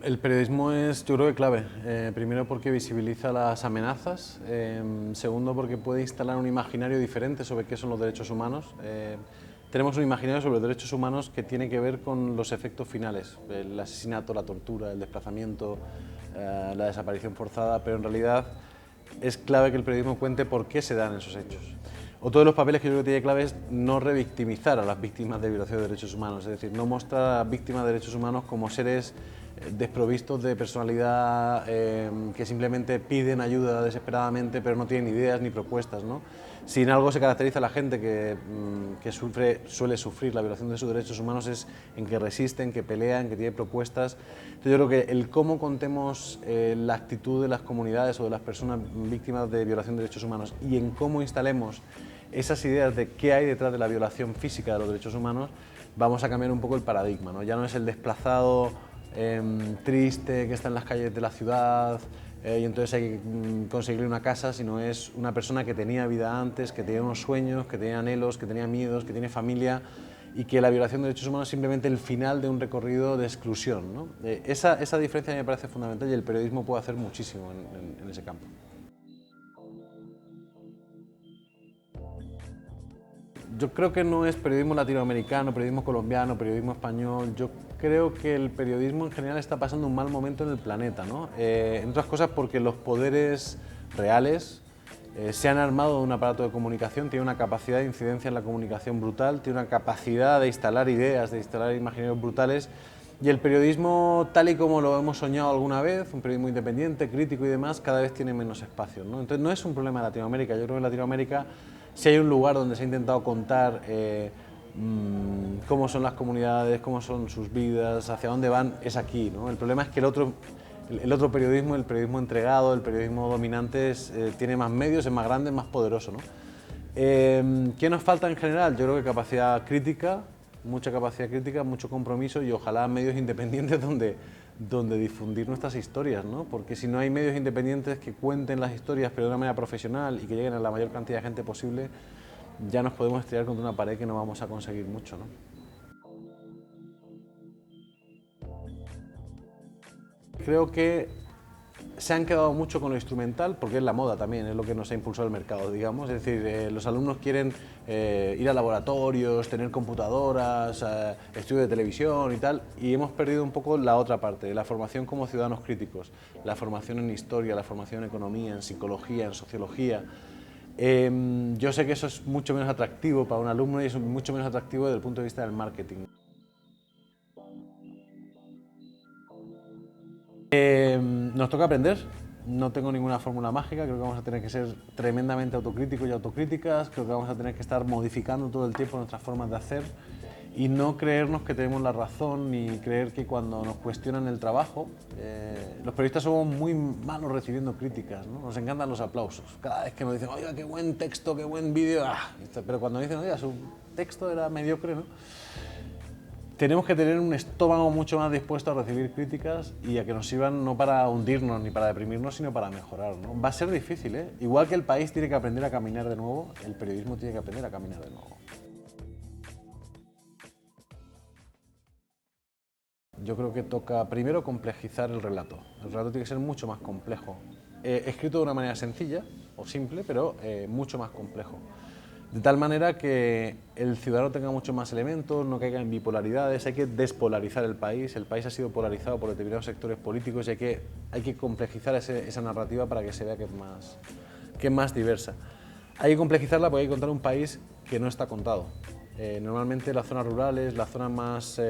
El periodismo es, yo creo que clave. Primero porque visibiliza las amenazas, segundo porque puede instalar un imaginario diferente sobre qué son los derechos humanos. Tenemos un imaginario sobre los derechos humanos que tiene que ver con los efectos finales, el asesinato, la tortura, el desplazamiento, la desaparición forzada, pero en realidad es clave que el periodismo cuente por qué se dan esos hechos. Otro de los papeles que yo creo que tiene clave es no revictimizar a las víctimas de violación de derechos humanos, es decir, no mostrar a las víctimas de derechos humanos como seres desprovistos de personalidad, que simplemente piden ayuda desesperadamente pero no tienen ideas ni propuestas, ¿no? Si en algo se caracteriza a la gente que suele sufrir la violación de sus derechos humanos es en que resisten, que pelean, que tienen propuestas. Entonces yo creo que el cómo contemos la actitud de las comunidades o de las personas víctimas de violación de derechos humanos y en cómo instalemos esas ideas de qué hay detrás de la violación física de los derechos humanos, vamos a cambiar un poco el paradigma, ¿no? Ya no es el desplazado triste que está en las calles de la ciudad y entonces hay que conseguirle una casa, sino es una persona que tenía vida antes, que tenía unos sueños, que tenía anhelos, que tenía miedos, que tiene familia y que la violación de derechos humanos es simplemente el final de un recorrido de exclusión, ¿no? Esa diferencia me parece fundamental y el periodismo puede hacer muchísimo en ese campo. Yo creo que no es periodismo latinoamericano, periodismo colombiano, periodismo español. Yo creo que el periodismo en general está pasando un mal momento en el planeta, ¿no? Entre otras cosas porque los poderes reales se han armado de un aparato de comunicación, tiene una capacidad de incidencia en la comunicación brutal, tiene una capacidad de instalar ideas, de instalar imaginarios brutales. Y el periodismo, tal y como lo hemos soñado alguna vez, un periodismo independiente, crítico y demás, cada vez tiene menos espacio, ¿no? Entonces no es un problema de Latinoamérica, yo creo que en Latinoamérica si hay un lugar donde se ha intentado contar cómo son las comunidades, cómo son sus vidas, hacia dónde van, es aquí, ¿no? El problema es que el otro periodismo, el periodismo entregado, el periodismo dominante, tiene más medios, es más grande, es más poderoso, ¿no? ¿Qué nos falta en general? Yo creo que capacidad crítica, mucho compromiso y ojalá medios independientes donde difundir nuestras historias, ¿no? Porque si no hay medios independientes que cuenten las historias pero de una manera profesional y que lleguen a la mayor cantidad de gente posible, ya nos podemos estrellar contra una pared que no vamos a conseguir mucho, ¿no? Creo que se han quedado mucho con lo instrumental porque es la moda también, es lo que nos ha impulsado el mercado, digamos. Es decir, los alumnos quieren ir a laboratorios, tener computadoras, estudios de televisión y tal, y hemos perdido un poco la otra parte, la formación como ciudadanos críticos, la formación en historia, la formación en economía, en psicología, en sociología. Yo sé que eso es mucho menos atractivo para un alumno y es mucho menos atractivo desde el punto de vista del marketing. Nos toca aprender, no tengo ninguna fórmula mágica, creo que vamos a tener que ser tremendamente autocríticos y autocríticas, creo que vamos a tener que estar modificando todo el tiempo nuestras formas de hacer y no creernos que tenemos la razón ni creer que cuando nos cuestionan el trabajo, los periodistas somos muy malos recibiendo críticas, ¿no? Nos encantan los aplausos, cada vez que nos dicen, oiga, qué buen texto, qué buen vídeo, pero cuando dicen, oiga, su texto era mediocre, ¿no? Tenemos que tener un estómago mucho más dispuesto a recibir críticas y a que nos sirvan no para hundirnos ni para deprimirnos, sino para mejorar, ¿no? Va a ser difícil, ¿eh? Igual que el país tiene que aprender a caminar de nuevo, el periodismo tiene que aprender a caminar de nuevo. Yo creo que toca primero complejizar el relato. El relato tiene que ser mucho más complejo. Escrito de una manera sencilla o simple, pero mucho más complejo. De tal manera que el ciudadano tenga muchos más elementos, no caiga en bipolaridades, hay que despolarizar el país ha sido polarizado por determinados sectores políticos y hay que complejizar esa narrativa para que se vea que es más diversa. Hay que complejizarla porque hay que contar un país que no está contado. Normalmente las zonas rurales, las zonas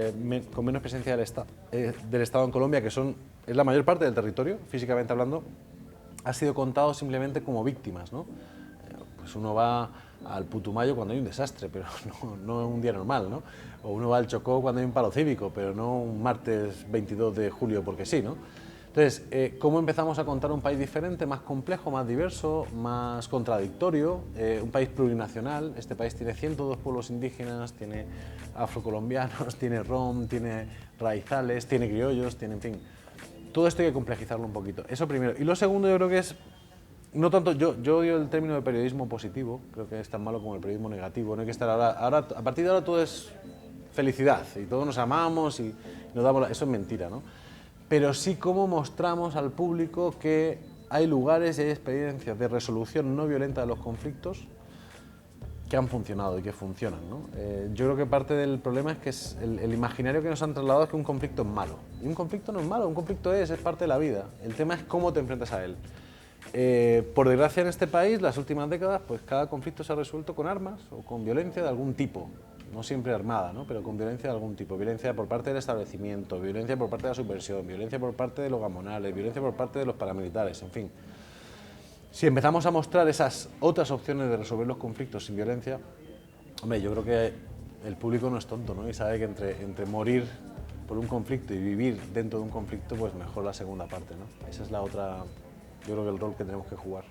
con menos presencia del Estado en Colombia, es la mayor parte del territorio, físicamente hablando, ha sido contado simplemente como víctimas, ¿no? Pues uno va al Putumayo cuando hay un desastre, pero no un día normal, ¿no? O uno va al Chocó cuando hay un paro cívico, pero no un martes 22 de julio porque sí, ¿no? Entonces, ¿cómo empezamos a contar un país diferente, más complejo, más diverso, más contradictorio? Un país plurinacional. Este país tiene 102 pueblos indígenas, tiene afrocolombianos, tiene rom, tiene raizales, tiene criollos, tiene, en fin. Todo esto hay que complejizarlo un poquito. Eso primero. Y lo segundo yo creo que es, no tanto, yo odio el término de periodismo positivo, creo que es tan malo como el periodismo negativo. No hay que estar ahora, a partir de ahora todo es felicidad y todos nos amamos y nos damos eso es mentira, ¿no? Pero sí cómo mostramos al público que hay lugares y hay experiencias de resolución no violenta de los conflictos que han funcionado y que funcionan, ¿no? Yo creo que parte del problema es que es el imaginario que nos han trasladado es que un conflicto es malo. Y un conflicto no es malo, un conflicto es parte de la vida. El tema es cómo te enfrentas a él. Por desgracia en este país, las últimas décadas, pues cada conflicto se ha resuelto con armas o con violencia de algún tipo. No siempre armada, ¿no? Pero con violencia de algún tipo. Violencia por parte del establecimiento, violencia por parte de la subversión, violencia por parte de los gamonales, violencia por parte de los paramilitares, en fin. Si empezamos a mostrar esas otras opciones de resolver los conflictos sin violencia, hombre, yo creo que el público no es tonto, ¿no? Y sabe que entre morir por un conflicto y vivir dentro de un conflicto, pues mejor la segunda parte, ¿no? Esa es la otra, yo creo que el rol que tenemos que jugar.